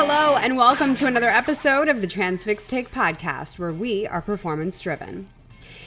Hello, and welcome to another episode of the Transfix Take podcast, where we are performance-driven.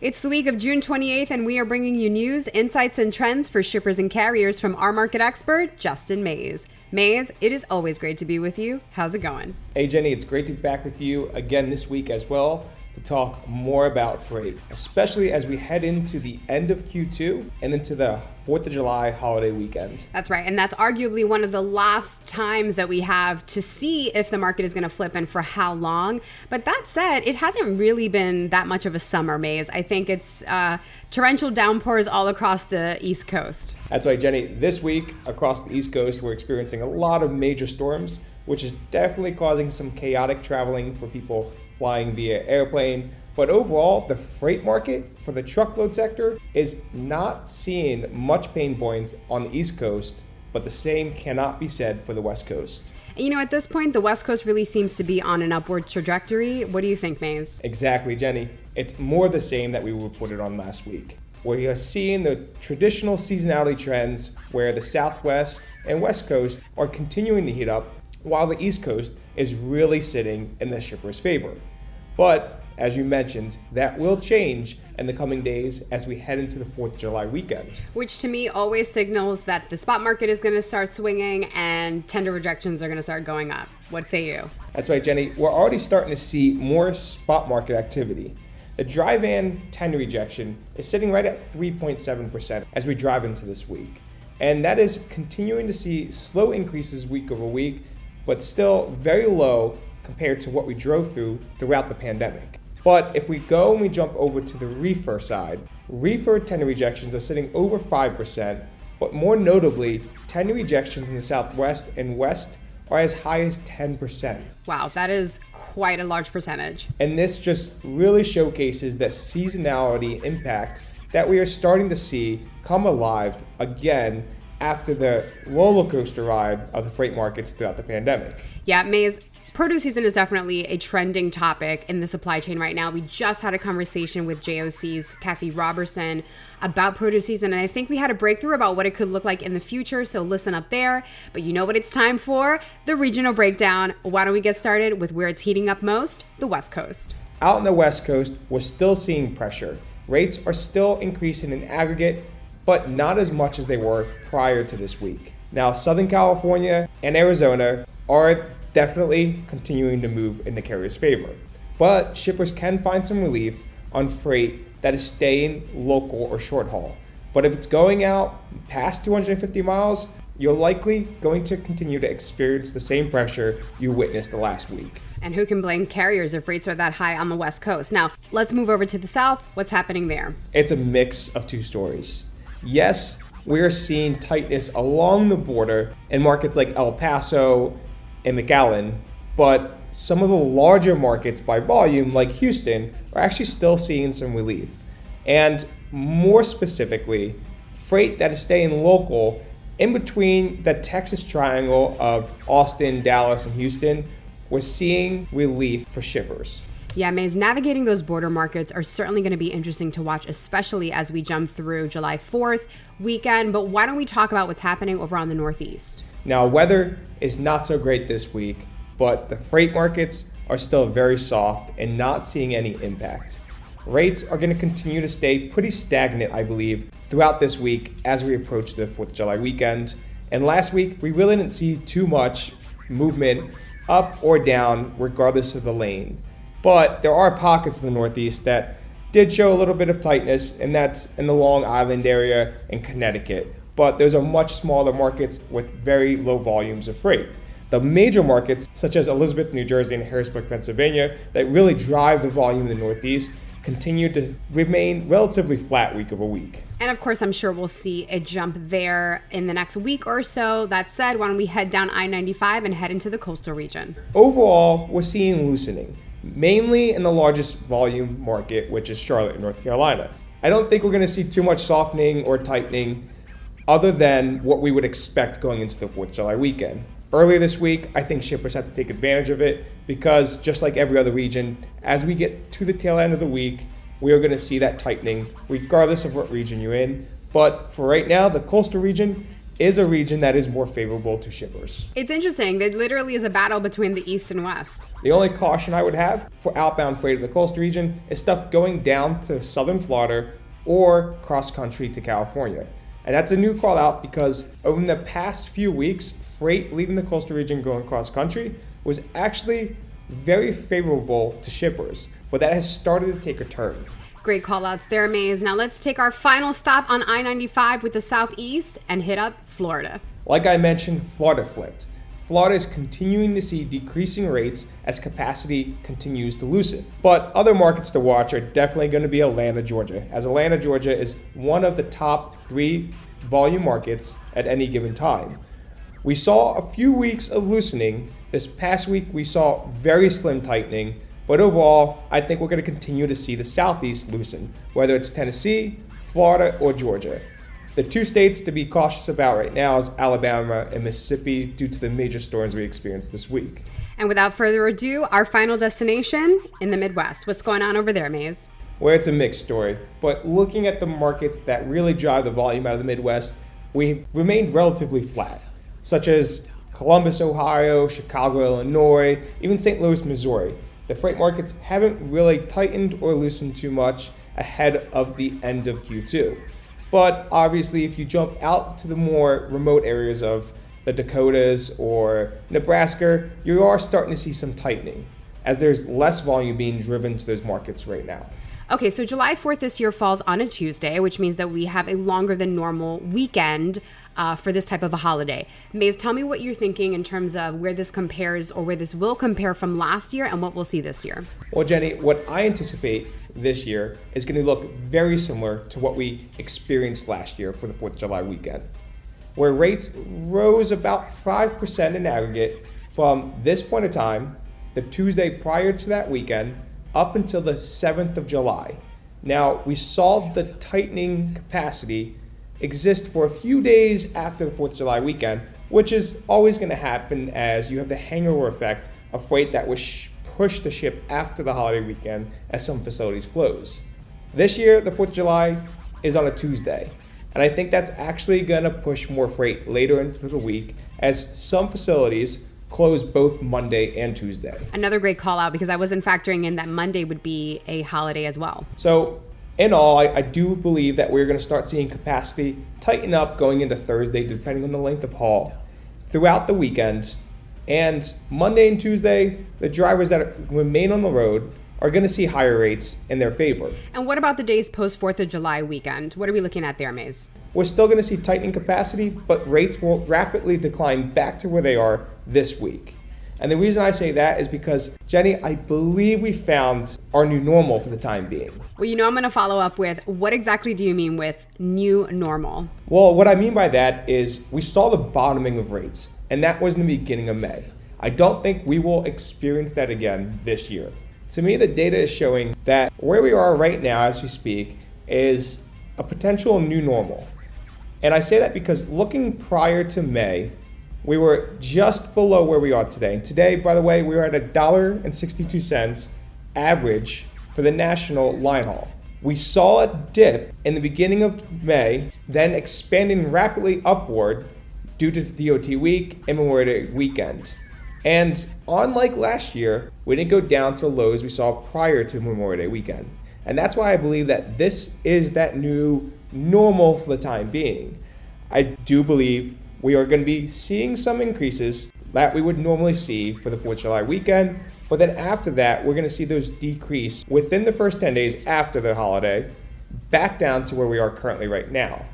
It's the week of June 28th, and we are bringing you news, insights, and trends for shippers and carriers from our market expert, Justin Mays. Mays, it is always great to be with you. How's it going? Hey, Jenny, it's great to be back with you again this week as well to talk more about freight, especially as we head into the end of Q2 and into the 4th of July holiday weekend. That's right, and that's arguably one of the last times that we have to see if the market is going to flip and for how long. But that said, it hasn't really been that much of a summer, Mays. I think it's torrential downpours all across the East Coast. That's right, Jenny. This week across the East Coast, we're experiencing a lot of major storms, which is definitely causing some chaotic traveling for people flying via airplane. But overall, the freight market for the truckload sector is not seeing much pain points on the East Coast, but the same cannot be said for the West Coast. You know, at this point, the West Coast really seems to be on an upward trajectory. What do you think, Mays? Exactly, Jenny. It's more the same that we reported on last week. We are seeing the traditional seasonality trends where the Southwest and West Coast are continuing to heat up, while the East Coast is really sitting in the shipper's favor. But as you mentioned, that will change in the coming days as we head into the 4th of July weekend. Which to me always signals that the spot market is going to start swinging and tender rejections are going to start going up. What say you? That's right, Jenny. We're already starting to see more spot market activity. The dry van tender rejection is sitting right at 3.7% as we drive into this week. And that is continuing to see slow increases week over week, but still very low compared to what we drove throughout the pandemic. But if we go and we jump over to the reefer side, reefer tender rejections are sitting over 5%, but more notably, tender rejections in the Southwest and West are as high as 10%. Wow, that is quite a large percentage. And this just really showcases the seasonality impact that we are starting to see come alive again after the roller coaster ride of the freight markets throughout the pandemic. Yeah, Mays, produce season is definitely a trending topic in the supply chain right now. We just had a conversation with JOC's Kathy Robertson about produce season, and I think we had a breakthrough about what it could look like in the future, so listen up there. But you know what it's time for? The regional breakdown. Why don't we get started with where it's heating up most? The West Coast. Out in the West Coast, we're still seeing pressure. Rates are still increasing in aggregate, but not as much as they were prior to this week. Now, Southern California and Arizona are definitely continuing to move in the carrier's favor. But shippers can find some relief on freight that is staying local or short haul. But if it's going out past 250 miles, you're likely going to continue to experience the same pressure you witnessed the last week. And who can blame carriers if rates are that high on the West Coast? Now, let's move over to the South. What's happening there? It's a mix of two stories. Yes, we're seeing tightness along the border in markets like El Paso and McAllen, but some of the larger markets by volume, like Houston, are actually still seeing some relief. And more specifically, freight that is staying local in between the Texas triangle of Austin, Dallas, and Houston, we're seeing relief for shippers. Yeah, Mays, navigating those border markets are certainly going to be interesting to watch, especially as we jump through July 4th weekend. But why don't we talk about what's happening over on the Northeast? Now, weather is not so great this week, but the freight markets are still very soft and not seeing any impact. Rates are going to continue to stay pretty stagnant, I believe, throughout this week as we approach the 4th of July weekend. And last week, we really didn't see too much movement up or down, regardless of the lane. But there are pockets in the Northeast that did show a little bit of tightness, and that's in the Long Island area and Connecticut. But those are much smaller markets with very low volumes of freight. The major markets, such as Elizabeth, New Jersey, and Harrisburg, Pennsylvania, that really drive the volume in the Northeast, continue to remain relatively flat week over week. And of course, I'm sure we'll see a jump there in the next week or so. That said, why don't we head down I-95 and head into the coastal region? Overall, we're seeing loosening, mainly in the largest volume market, which is Charlotte in North Carolina. I don't think we're going to see too much softening or tightening other than what we would expect going into the 4th of July weekend. Earlier this week, I think shippers have to take advantage of it because just like every other region, as we get to the tail end of the week, we are going to see that tightening regardless of what region you're in. But for right now, the coastal region is a region that is more favorable to shippers. It's interesting. There literally is a battle between the East and West. The only caution I would have for outbound freight of the coastal region is stuff going down to southern Florida or cross country to California. And that's a new call out because over the past few weeks, freight leaving the coastal region going cross country was actually very favorable to shippers, but that has started to take a turn. Great call outs there, Maze. Now let's take our final stop on I-95 with the Southeast and hit up Florida. Like I mentioned, Florida flipped. Florida is continuing to see decreasing rates as capacity continues to loosen. But other markets to watch are definitely going to be Atlanta, Georgia, as Atlanta, Georgia is one of the top 3 volume markets at any given time. We saw a few weeks of loosening. This past week, we saw very slim tightening. But overall, I think we're going to continue to see the Southeast loosen, whether it's Tennessee, Florida, or Georgia. The 2 states to be cautious about right now is Alabama and Mississippi due to the major storms we experienced this week. And without further ado, our final destination in the Midwest. What's going on over there, Maze? Well, it's a mixed story, but looking at the markets that really drive the volume out of the Midwest, we've remained relatively flat, such as Columbus, Ohio, Chicago, Illinois, even St. Louis, Missouri. The freight markets haven't really tightened or loosened too much ahead of the end of Q2. But obviously, if you jump out to the more remote areas of the Dakotas or Nebraska, you are starting to see some tightening as there's less volume being driven to those markets right now. Okay, so July 4th this year falls on a Tuesday, which means that we have a longer than normal weekend for this type of a holiday. Maze, tell me what you're thinking in terms of where this compares or where this will compare from last year and what we'll see this year. Well, Jenny, what I anticipate this year is going to look very similar to what we experienced last year for the 4th of July weekend, where rates rose about 5% in aggregate from this point of time, the Tuesday prior to that weekend, up until the 7th of July. Now, we saw the tightening capacity exist for a few days after the 4th of July weekend, which is always going to happen as you have the hangover effect of freight that was pushed to ship after the holiday weekend as some facilities close. This year, the 4th of July is on a Tuesday, and I think that's actually going to push more freight later into the week as some facilities close both Monday and Tuesday. Another great call out because I wasn't factoring in that Monday would be a holiday as well. So in all, I do believe that we're going to start seeing capacity tighten up going into Thursday, depending on the length of haul, throughout the weekend. And Monday and Tuesday, the drivers that remain on the road are going to see higher rates in their favor. And what about the days post 4th of July weekend? What are we looking at there, Maze? We're still going to see tightening capacity, but rates will rapidly decline back to where they are this week. And the reason I say that is because, Jenny, I believe we found our new normal for the time being. Well, I'm going to follow up with what exactly do you mean with new normal? Well, what I mean by that is we saw the bottoming of rates, and that was in the beginning of May. I don't think we will experience that again this year. To me, the data is showing that where we are right now as we speak is a potential new normal. And I say that because looking prior to May, we were just below where we are today. And today, by the way, we are at $1.62 average for the national line haul. We saw a dip in the beginning of May, then expanding rapidly upward due to the DOT week and Memorial Day weekend. And unlike last year, we didn't go down to the lows we saw prior to Memorial Day weekend. And that's why I believe that this is that new normal for the time being. I do believe we are going to be seeing some increases that we would normally see for the 4th of July weekend, but then after that, we're going to see those decrease within the first 10 days after the holiday, back down to where we are currently right now.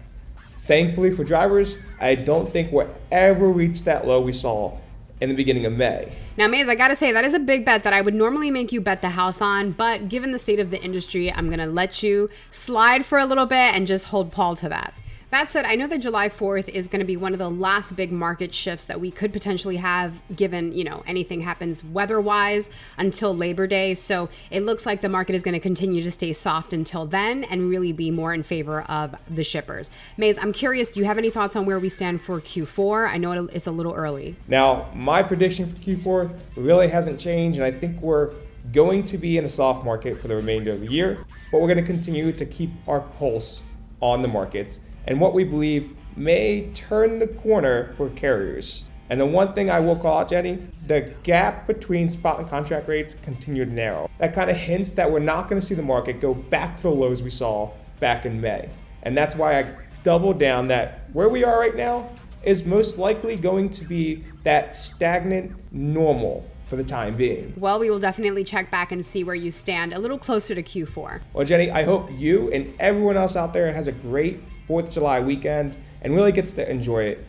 Thankfully for drivers, I don't think we'll ever reach that low we saw in the beginning of May. Now, Maze, I gotta say, that is a big bet that I would normally make you bet the house on, but given the state of the industry, I'm gonna let you slide for a little bit and just hold Paul to that. That said, I know that July 4th is going to be one of the last big market shifts that we could potentially have given, anything happens weather-wise until Labor Day. So it looks like the market is going to continue to stay soft until then and really be more in favor of the shippers. Maze, I'm curious, do you have any thoughts on where we stand for Q4? I know it's a little early. Now, my prediction for Q4 really hasn't changed, and I think we're going to be in a soft market for the remainder of the year, but we're going to continue to keep our pulse on the markets and what we believe may turn the corner for carriers. And the one thing I will call out, Jenny, the gap between spot and contract rates continue to narrow. That kind of hints that we're not going to see the market go back to the lows we saw back in May. And that's why I double down that where we are right now is most likely going to be that stagnant normal for the time being. Well, we will definitely check back and see where you stand a little closer to Q4. Well, Jenny, I hope you and everyone else out there has a great 4th of July weekend and really gets to enjoy it.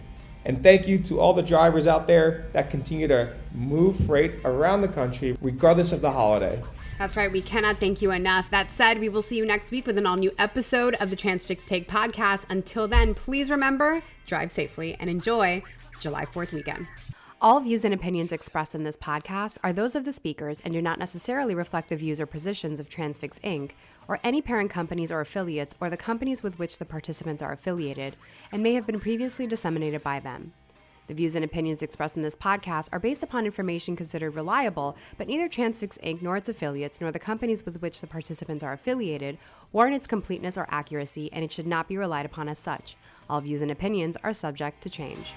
And thank you to all the drivers out there that continue to move freight around the country, regardless of the holiday. That's right. We cannot thank you enough. That said, we will see you next week with an all-new episode of the Transfix Take podcast. Until then, please remember, drive safely and enjoy July 4th weekend. All views and opinions expressed in this podcast are those of the speakers and do not necessarily reflect the views or positions of Transfix Inc. or any parent companies or affiliates or the companies with which the participants are affiliated and may have been previously disseminated by them. The views and opinions expressed in this podcast are based upon information considered reliable, but neither Transfix Inc. nor its affiliates nor the companies with which the participants are affiliated warrant its completeness or accuracy, and it should not be relied upon as such. All views and opinions are subject to change.